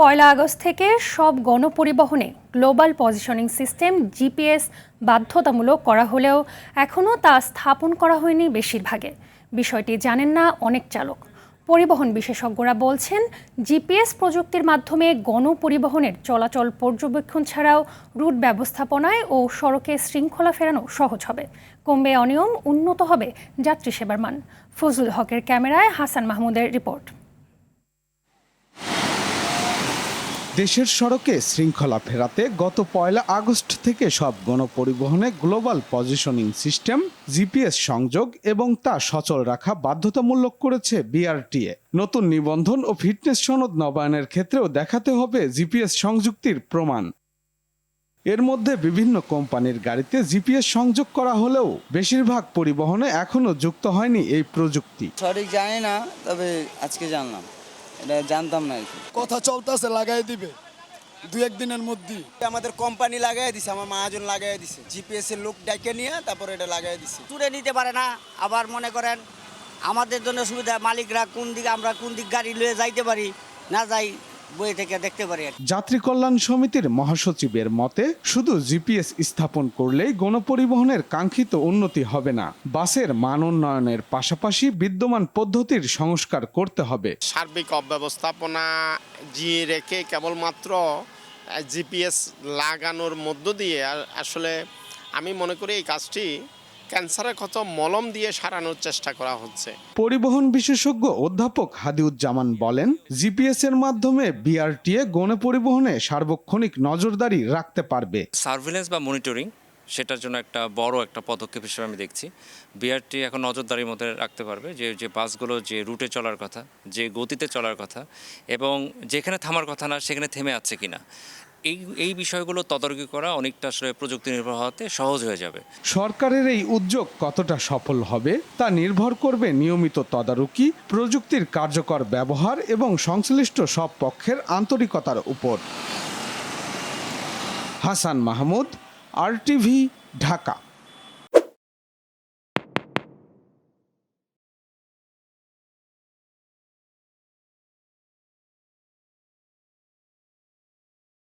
পয়লা August থেকে সব গণপরিবহনে global positioning system GPS বাধ্যতামূলক করা হলেও এখনও তা স্থাপন করা হয়নি বেশিরভাগে। বিষয়টি জানেন না অনেক চালক। পরিবহন বিশেষজ্ঞরা বলছেন, জিপিএস প্রযুক্তির মাধ্যমে গণপরিবহনের চলাচল পর্যবেক্ষণ ছাড়াও রুট ব্যবস্থাপনায় ও সড়কে শৃঙ্খলা ফেরানো সহজ হবে। কমবে অনিয়ম, উন্নত হবে যাত্রী সেবার মান। ফজলুল হকের ক্যামেরায় হাসান মাহমুদের রিপোর্ট। দেশের সড়কে শৃঙ্খলা ফেরাতে গত পয়লা আগস্ট থেকে সব গণপরিবহনে গ্লোবাল পজিশনিং সিস্টেম জিপিএস সংযোগ এবং তা সচল রাখা বাধ্যতামূলক করেছে বিআরটিএ। নতুন নিবন্ধন ও ফিটনেস সনদ নবায়নের ক্ষেত্রেও দেখাতে হবে জিপিএস সংযুক্তির প্রমাণ। এর মধ্যে বিভিন্ন কোম্পানির গাড়িতে জিপিএস সংযোগ করা হলেও বেশিরভাগ পরিবহনে এখনও যুক্ত হয়নি এই প্রযুক্তি। সঠিক জানি না, তবে আজকে জানলাম, এটা জানতাম না। কথা চলতেছে, লাগাই দিবে দু একদিনের মধ্যে। আমাদের কোম্পানি লাগাই দিছে, আমার মহাজন লাগাই দিছে, জিপিএস এর লোক ডাকে নিয়ে তারপর এটা লাগাই দিছে। তুলে নিতে পারে না, আবার মনে করেন আমাদের জন্য সুবিধা, মালিকরা কোন দিকে আমরা কোন দিক গাড়ি লয়ে যাইতে পারি না যাই বই থেকে দেখতে পারি। যাত্রী কল্যাণ সমিতির মহাসচিবের মতে, শুধু জিপিএস স্থাপন করলেই গণপরিবহনের কাঙ্ক্ষিত উন্নতি হবে না। বাসের মান উন্নয়নের পাশাপাশি বিদ্যমান পদ্ধতির সংস্কার করতে হবে। সার্বিক অব্যবস্থাপনা জিয়ে রেখে কেবলমাত্র জিপিএস লাগানোর মধ্য দিয়ে আসলে আমি মনে করি এই কাজটি ক্যান্সারের কত মলম দিয়ে সারানোর চেষ্টা করা হচ্ছে। পরিবহন বিশেষজ্ঞ অধ্যাপক হাদিউজ্জামান বলেন, জিপিএস এর মাধ্যমে বিআরটিএ গণপরিবহনে সার্বক্ষণিক নজরদারি রাখতে পারবে। সার্ভিলেন্স বা মনিটরিং, সেটার জন্য একটা বড় একটা পদক্ষেপ হিসেবে আমি দেখছি। বিআরটি এখন নজরদারির মধ্যে রাখতে পারবে যে বাসগুলো যে রুটে চলার কথা, যে গতিতে চলার কথা এবং যেখানে থামার কথা না সেখানে থেমে আছে কিনা, এই বিষয়গুলো তদারকি করা অনেকটা আসলে প্রযুক্তি নির্ভর হওয়াতে সহজ হয়ে যাবে। সরকারের এই উদ্যোগ কতটা সফল হবে তা নির্ভর করবে নিয়মিত তদারকি, প্রযুক্তির কার্যকর ব্যবহার এবং সংশ্লিষ্ট সব পক্ষের আন্তরিকতার উপর। হাসান মাহমুদ, RTV, ঢাকা।